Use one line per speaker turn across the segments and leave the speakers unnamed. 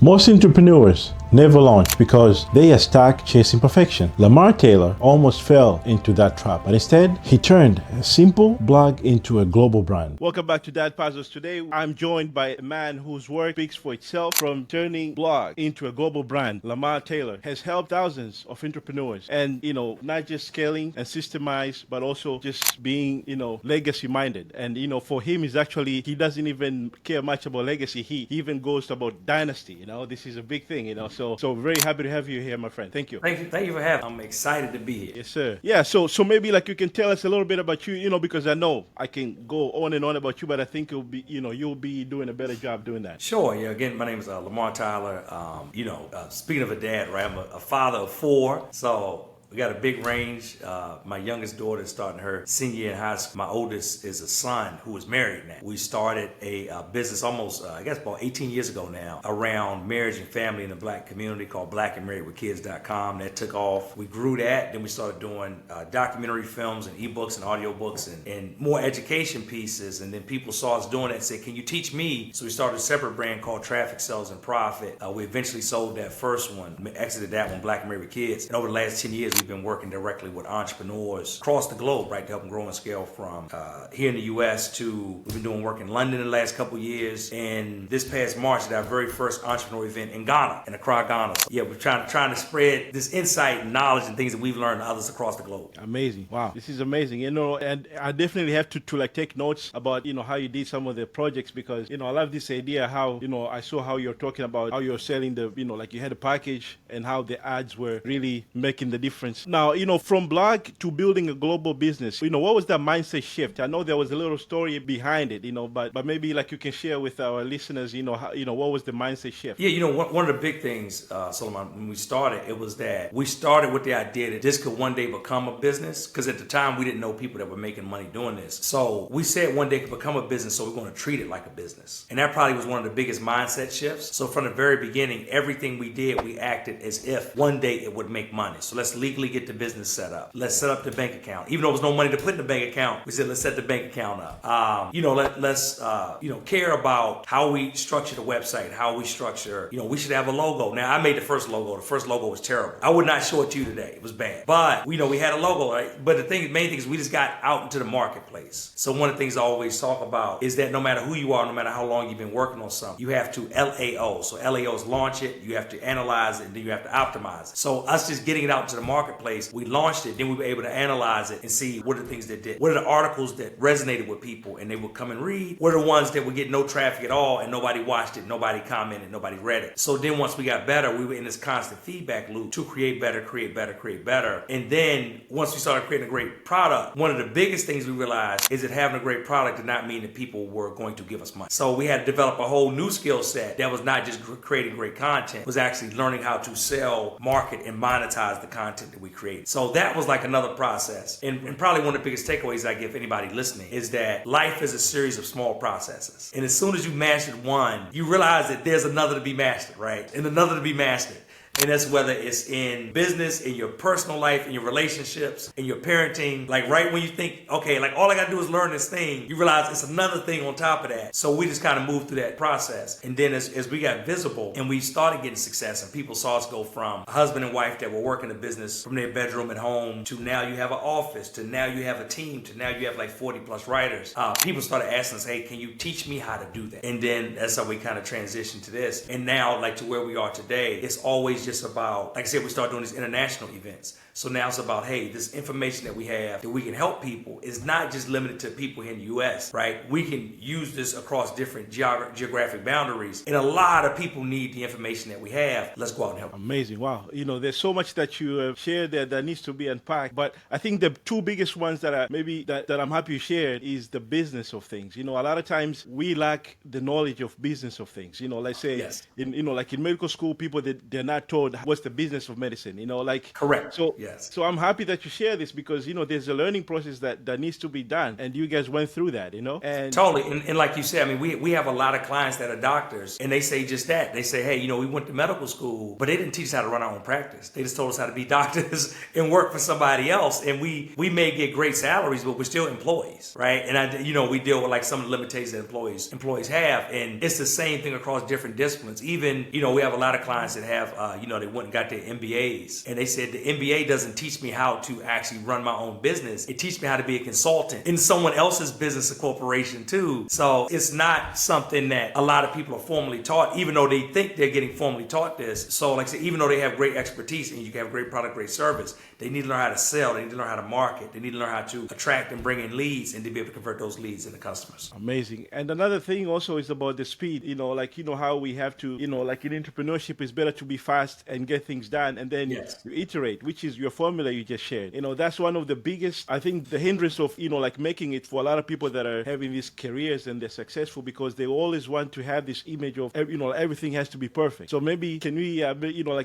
Most entrepreneurs never launch because they are stuck chasing perfection. Lamar Tyler almost fell into that trap, but instead, he turned a simple blog into a global brand. Welcome back to Dadpuzzles. Today, I'm joined by a man whose work speaks for itself. From turning blog into a global brand, Lamar Tyler has helped thousands of entrepreneurs and, not just scaling and systemized, but also just being, legacy minded. And, for him, he doesn't even care much about legacy. He even goes about dynasty. This is a big thing, so very happy to have you here, my friend. Thank you.
Thank you for having me. I'm excited to be here.
Yes, sir. Yeah, so maybe you can tell us a little bit about you, because I know I can go on and on about you, but I think you'll be doing a better job doing that.
Sure. Yeah. Again, my name is Lamar Tyler. Speaking of a dad, right? I'm a father of 4, so we got a big range. My youngest daughter is starting her senior year in high school. My oldest is a son who is married now. We started a business almost, about 18 years ago now, around marriage and family in the Black community called blackandmarriedwithkids.com. That took off. We grew that. Then we started doing documentary films and ebooks and audiobooks and more education pieces. And then people saw us doing that and said, can you teach me? So we started a separate brand called Traffic, Sales, and Profit. We eventually sold that first one, exited that one, Black and Married with Kids. And over the last 10 years, we've been working directly with entrepreneurs across the globe, right, to help them grow and scale from here in the U.S. to we've been doing work in London in the last couple of years. And this past March, did our very first entrepreneur event in Ghana, in Accra, Ghana. So, yeah, we're trying to spread this insight and knowledge and things that we've learned to others across the globe.
Amazing. Wow. This is amazing. And I definitely have to take notes about, how you did some of the projects, because, I love this idea how, I saw how you're talking about how you're selling the, like you had a package and how the ads were really making the difference. Now, from blog to building a global business, what was that mindset shift? I know there was a little story behind it, but maybe you can share with our listeners, what was the mindset shift?
Yeah, one of the big things, Suleiman, when we started, it was that we started with the idea that this could one day become a business, because at the time we didn't know people that were making money doing this. So we said one day it could become a business, so we're going to treat it like a business. And that probably was one of the biggest mindset shifts. So from the very beginning, everything we did, we acted as if one day it would make money. So let's legally get the business set up. Let's set up the bank account. Even though there was no money to put in the bank account, we said, let's set the bank account up. Let's care about how we structure the website, how we structure, we should have a logo. Now, I made the first logo. The first logo was terrible. I would not show it to you today. It was bad. But, we had a logo, right? But the main thing is we just got out into the marketplace. So one of the things I always talk about is that no matter who you are, no matter how long you've been working on something, you have to LAO. So LAO is launch it, you have to analyze it, and then you have to optimize it. So us just getting it out into the marketplace, we launched it, then we were able to analyze it and see what are the things that did. What are the articles that resonated with people and they would come and read? What are the ones that would get no traffic at all and nobody watched it, nobody commented, nobody read it? So then once we got better, we were in this constant feedback loop to create better, create better, create better. And then once we started creating a great product, one of the biggest things we realized is that having a great product did not mean that people were going to give us money. So we had to develop a whole new skill set that was not just creating great content, was actually learning how to sell, market, and monetize the content that we create. So that was like another process. And probably one of the biggest takeaways I give anybody listening is that life is a series of small processes. And as soon as you mastered one, you realize that there's another to be mastered, right? And another to be mastered. And that's whether it's in business, in your personal life, in your relationships, in your parenting. Like right when you think, okay, like all I gotta do is learn this thing, you realize it's another thing on top of that. So we just kind of moved through that process. And then as we got visible and we started getting success and people saw us go from a husband and wife that were working the business from their bedroom at home to now you have an office, to now you have a team, to now you have like 40 plus writers. People started asking us, hey, can you teach me how to do that? And then that's how we kind of transitioned to this. And now like to where we are today, it's always just about, like I said, we start doing these international events. So now it's about, hey, this information that we have that we can help people is not just limited to people here in the U.S., right? We can use this across different geographic boundaries. And a lot of people need the information that we have. Let's go out and help them.
Amazing. Wow. There's so much that you have shared there that needs to be unpacked. But I think the two biggest ones that I'm happy you shared is the business of things. A lot of times we lack the knowledge of business of things. Let's say,
yes.
like in medical school, people, they're not taught what's the business of medicine, like.
Correct.
So,
Yes.
so I'm happy that you share this because, there's a learning process that needs to be done. And you guys went through that, and
Totally. And like you said, I mean, we have a lot of clients that are doctors and they say just that. They say, hey, we went to medical school, but they didn't teach us how to run our own practice. They just told us how to be doctors and work for somebody else. And we may get great salaries, but we're still employees, right? And we deal with like some of the limitations that employees have. And it's the same thing across different disciplines. Even, we have a lot of clients that have, they went and got their MBAs and they said the MBA doesn't teach me how to actually run my own business. It teaches me how to be a consultant in someone else's business or corporation too. So it's not something that a lot of people are formally taught, even though they think they're getting formally taught this. So like I said, even though they have great expertise and you can have great product, great service, they need to learn how to sell. They need to learn how to market. They need to learn how to attract and bring in leads and to be able to convert those leads into customers.
Amazing. And another thing also is about the speed, how we have to, like in entrepreneurship, it's better to be fast and get things done. And then
Yes.
you iterate, which is your formula you just shared. That's one of the biggest, I think, the hindrance of, like making it for a lot of people that are having these careers and they're successful because they always want to have this image of, everything has to be perfect. So maybe can we,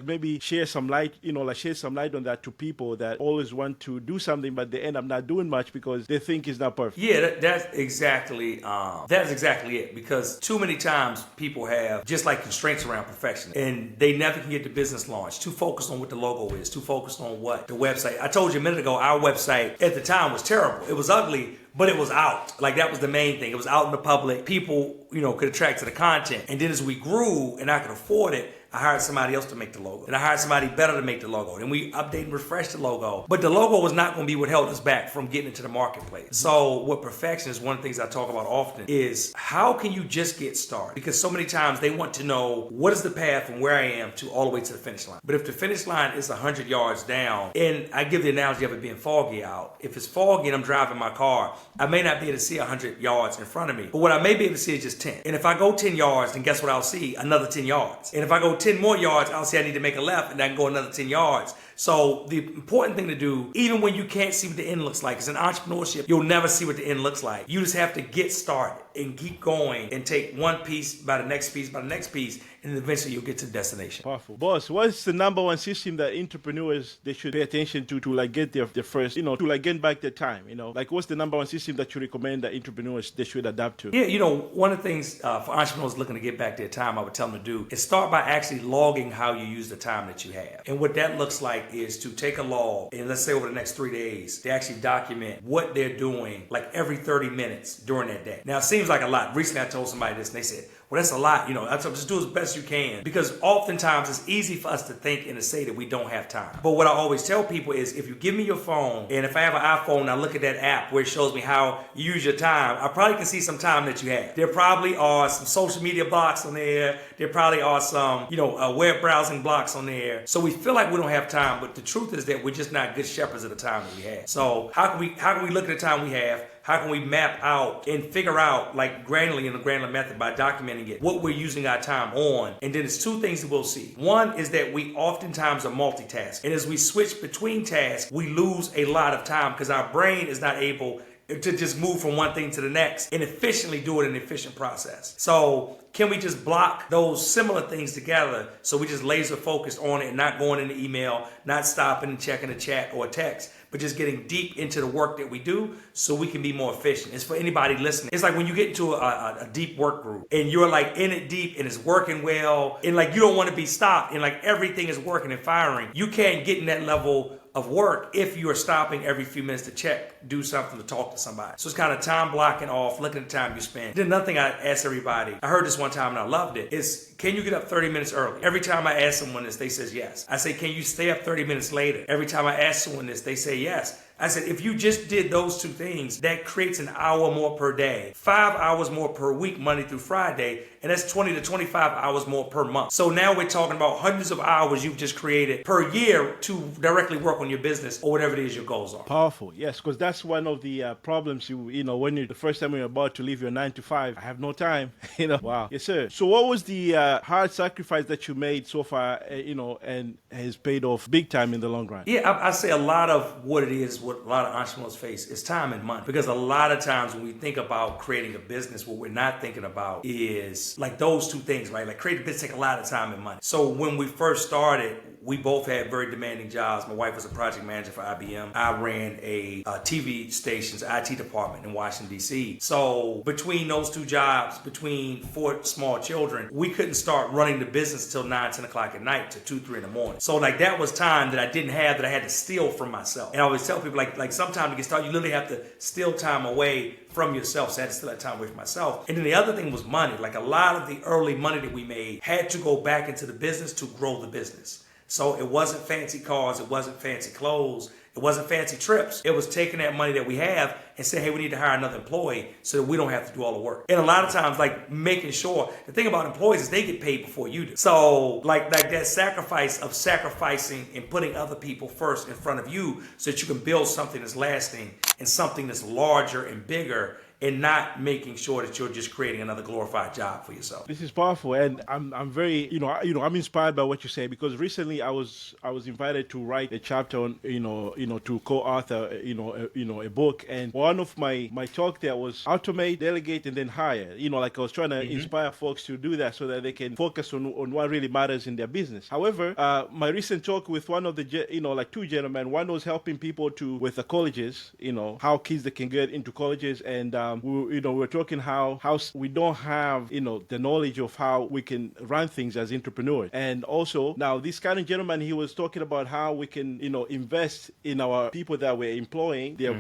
maybe share some light, share some light on that to people that always want to do something, but they end up not doing much because they think it's not perfect.
Yeah, that's exactly it. Because too many times people have just like constraints around perfection, and they never can get the business launched. Too focused on what the logo is. Too focused on what the website. I told you a minute ago, our website at the time was terrible. It was ugly, but it was out. Like that was the main thing. It was out in the public. People, could attract to the content. And then as we grew and I could afford it, I hired somebody else to make the logo. And I hired somebody better to make the logo. And we updated and refreshed the logo. But the logo was not going to be what held us back from getting into the marketplace. So with perfection is one of the things I talk about often is how can you just get started? Because so many times they want to know what is the path from where I am to all the way to the finish line. But if the finish line is 100 yards down, and I give the analogy of it being foggy out. If it's foggy and I'm driving my car, I may not be able to see 100 yards in front of me. But what I may be able to see is just 10. And if I go 10 yards, then guess what I'll see? Another 10 yards. And if I go 10 more yards, I'll say I need to make a left and I can go another 10 yards. So the important thing to do, even when you can't see what the end looks like, because in entrepreneurship, you'll never see what the end looks like. You just have to get started and keep going and take one piece by the next piece by the next piece, and then eventually you'll get to the destination.
Powerful. Boss, what's the number one system that entrepreneurs, they should pay attention to like get their first, to like get back their time, like what's the number one system that you recommend that entrepreneurs, they should adapt to?
Yeah, one of the things for entrepreneurs looking to get back their time, I would tell them to do is start by actually logging how you use the time that you have. And what that looks like is to take a log and let's say over the next 3 days, they actually document what they're doing like every 30 minutes during that day. Now, it seems like a lot. Recently, I told somebody this and they said, well, that's a lot. I told them, just do as best you can because oftentimes it's easy for us to think and to say that we don't have time. But what I always tell people is if you give me your phone and if I have an iPhone and I look at that app where it shows me how you use your time, I probably can see some time that you have. There probably are some social media blocks on there. There probably are some, web browsing blocks on there. So we feel like we don't have time, but the truth is that we're just not good shepherds of the time that we have. So how can we look at the time we have? How can we map out and figure out, like granularly in the granular method by documenting it, what we're using our time on? And then there's two things that we'll see. One is that we oftentimes are multitasking. And as we switch between tasks, we lose a lot of time because our brain is not able to just move from one thing to the next and efficiently do it in an efficient process. So can we just block those similar things together so we just laser focused on it and not going into email, not stopping and checking a chat or a text, but just getting deep into the work that we do so we can be more efficient. It's for anybody listening. It's like when you get into a deep work group and you're like in it deep and it's working well and like you don't want to be stopped and like everything is working and firing. You can't get in that level of work if you are stopping every few minutes to check, do something, to talk to somebody. So it's kind of time blocking off, looking at the time you spend. Then another thing I ask everybody, I heard this one time and I loved it, is can you get up 30 minutes early? Every time I ask someone this, they says yes. I say, can you stay up 30 minutes later? Every time I ask someone this, they say yes. I said, if you just did those two things, that creates an hour more per day, 5 hours more per week, Monday through Friday, and that's 20 to 25 hours more per month. So now we're talking about hundreds of hours you've just created per year to directly work on your business or whatever it is your goals are.
Powerful, yes, because that's one of the problems when you're the first time you're about to leave your 9 to 5. I have no time, Wow, yes, sir. So what was the hard sacrifice that you made so far, and has paid off big time in the long run?
Yeah, I say a lot of what it is what a lot of entrepreneurs face is time and money. Because a lot of times when we think about creating a business, what we're not thinking about is like those two things, right? Like creating a business take a lot of time and money. So when we first started, we both had very demanding jobs. My wife was a project manager for IBM. I ran a TV station's IT department in Washington, D.C. So between those two jobs, between 4 small children, we couldn't start running the business till 9, 10 o'clock at night to 2, 3 in the morning. So like that was time that I didn't have that I had to steal from myself. And I always tell people like sometimes to get started, you literally have to steal time away from yourself. So I had to steal that time away from myself. And then the other thing was money. Like a lot of the early money that we made had to go back into the business to grow the business. So it wasn't fancy cars, it wasn't fancy clothes, it wasn't fancy trips. It was taking that money that we have and saying, hey, we need to hire another employee so that we don't have to do all the work. And a lot of times, like making sure, the thing about employees is they get paid before you do. So like that sacrifice of sacrificing and putting other people first in front of you so that you can build something that's lasting and something that's larger and bigger, and not making sure that you're just creating another glorified job for yourself.
This is powerful, and I'm very I'm inspired by what you say, because recently I was invited to write a chapter on to co-author a book, and one of my talk there was automate, delegate, and then hire. Like I was trying to inspire folks to do that so that they can focus on what really matters in their business. However, my recent talk with one of the 2 gentlemen, one was helping people with the colleges, how kids that can get into colleges, and we're talking how we don't have the knowledge of how we can run things as entrepreneurs. And also now this kind of gentleman, he was talking about how we can invest in our people that we're employing, their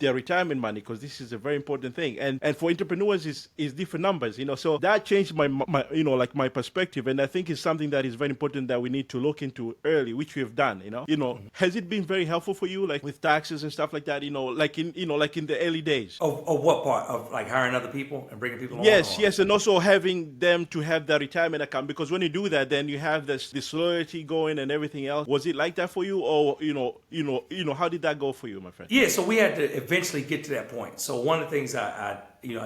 their retirement money, because this is a very important thing. And for entrepreneurs is different numbers, so that changed my my perspective, and I think it's something that is very important that we need to look into early, which we have done. Has it been very helpful for you, like with taxes and stuff like that, like in the early days?
Of what part? Of like hiring other people and bringing people on?
Yes, and also having them to have the retirement account, because when you do that, then you have this loyalty going and everything else. Was it like that for you, or how did that go for you, my friend?
Yeah, so we had to eventually get to that point. So one of the things I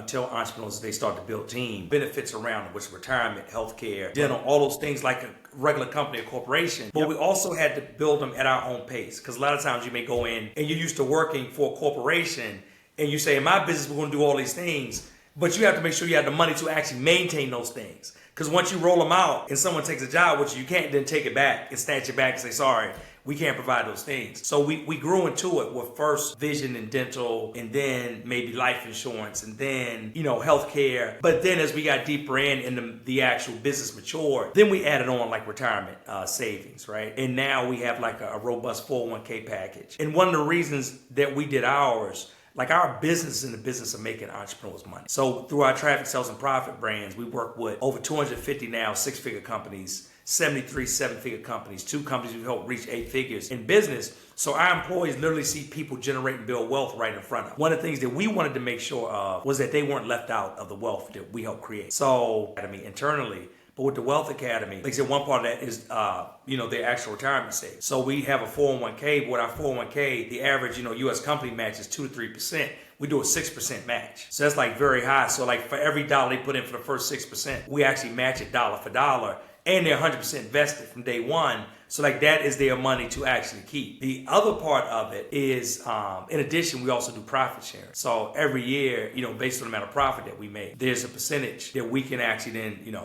tell entrepreneurs as they start to build team, benefits around it, which is retirement, healthcare, dental, all those things like a regular company or corporation. But we also had to build them at our own pace, because a lot of times you may go in and you're used to working for a corporation, and you say, in my business, we're going to do all these things, but you have to make sure you have the money to actually maintain those things. Because once you roll them out and someone takes a job with you, you can't then take it back and snatch it back and say, sorry, we can't provide those things. So we grew into it with first vision and dental, and then maybe life insurance, and then, healthcare. But then as we got deeper in the actual business matured, then we added on like retirement savings, right? And now we have like a robust 401k package. And one of the reasons that we did ours, like our business is in the business of making entrepreneurs money. So through our traffic, sales, and profit brands, we work with over 250 now 6-figure companies, 73 7-figure companies, 2 companies who help reach 8 figures in business. So our employees literally see people generate and build wealth right in front of them. One of the things that we wanted to make sure of was that they weren't left out of the wealth that we help create. So, internally, but with the Wealth Academy, like I said, one part of that is, their actual retirement savings. So we have a 401k, but with our 401k, the average, U.S. company match is 2 to 3%. We do a 6% match. So that's like very high. So like for every dollar they put in for the first 6%, we actually match it dollar for dollar. And they're 100% vested from day one. So like that is their money to actually keep. The other part of it is, in addition, we also do profit sharing. So every year, based on the amount of profit that we make, there's a percentage that we can actually then,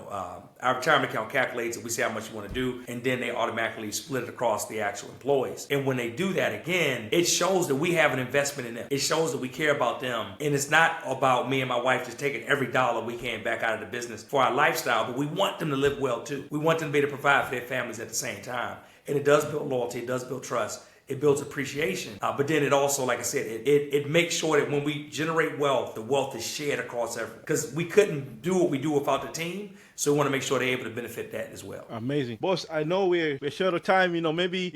our retirement account calculates it. We say how much you want to do, and then they automatically split it across the actual employees. And when they do that again, it shows that we have an investment in them. It shows that we care about them. And it's not about me and my wife just taking every dollar we can back out of the business for our lifestyle, but we want them to live well too. We want them to be able to provide for their families at the same time. And it does build loyalty, it does build trust, it builds appreciation. But then it also, like I said, it makes sure that when we generate wealth, the wealth is shared across everyone. Because we couldn't do what we do without the team. So we want to make sure they're able to benefit that as well.
Amazing. Boss, I know we're short of time. Maybe,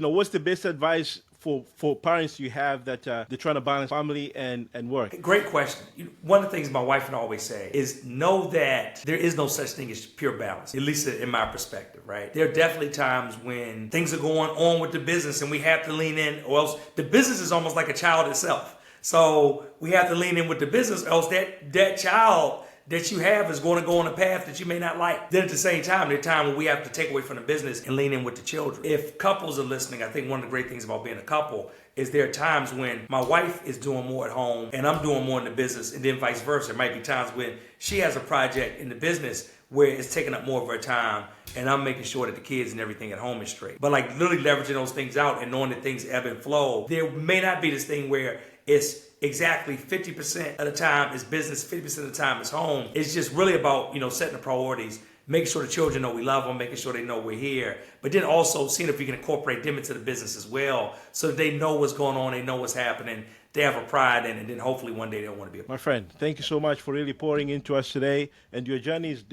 what's the best advice for parents you have that they're trying to balance family and work?
Great question. One of the things my wife and I always say is know that there is no such thing as pure balance, at least in my perspective, right? There are definitely times when things are going on with the business and we have to lean in, or else the business is almost like a child itself. So we have to lean in with the business, or else that child that you have is going to go on a path that you may not like. Then at the same time, there's a time when we have to take away from the business and lean in with the children. If couples are listening, I think one of the great things about being a couple is there are times when my wife is doing more at home and I'm doing more in the business, and then vice versa. There might be times when she has a project in the business where it's taking up more of her time and I'm making sure that the kids and everything at home is straight. But like literally leveraging those things out and knowing that things ebb and flow, there may not be this thing where it's exactly 50% of the time is business, 50% of the time is home. It's just really about, setting the priorities, making sure the children know we love them, making sure they know we're here, but then also seeing if we can incorporate them into the business as well so that they know what's going on, they know what's happening, they have a pride in it, and then hopefully one day they'll want to be
My friend, thank you so much for really pouring into us today. And your journey is,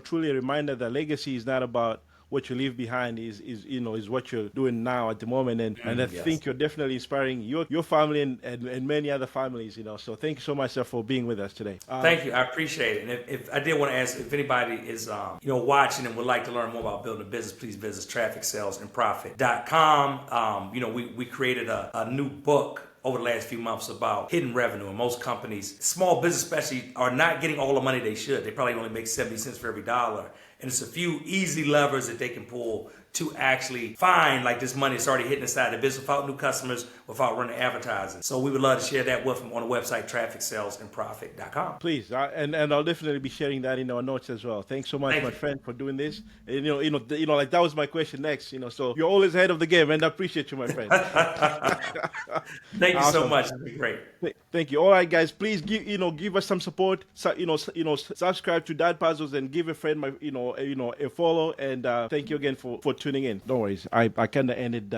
truly a reminder that legacy is not about what you leave behind, is what you're doing now at the moment. And I think you're definitely inspiring your family and many other families, So thank you so much, sir, for being with us today.
Thank you. I appreciate it. And if I did want to ask, if anybody is, watching and would like to learn more about building a business, please visit trafficsalesandprofit.com. We created a new book over the last few months about hidden revenue. And most companies, small business especially, are not getting all the money they should. They probably only make 70 cents for every dollar. And it's a few easy levers that they can pull to actually find like this money is already hitting inside the business without new customers, without running advertising. So we would love to share that with them on the website, trafficsalesandprofit.com.
Please, and I'll definitely be sharing that in our notes as well. Thanks so much, my friend, for doing this. And, like that was my question next. So you're always ahead of the game, and I appreciate you, my friend.
Thank you so much. It's been great.
Thank you. All right, guys, please give us some support. So, subscribe to Dadpuzzles and give a friend a follow. And thank you again for tuning in. Don't worry, I kind of ended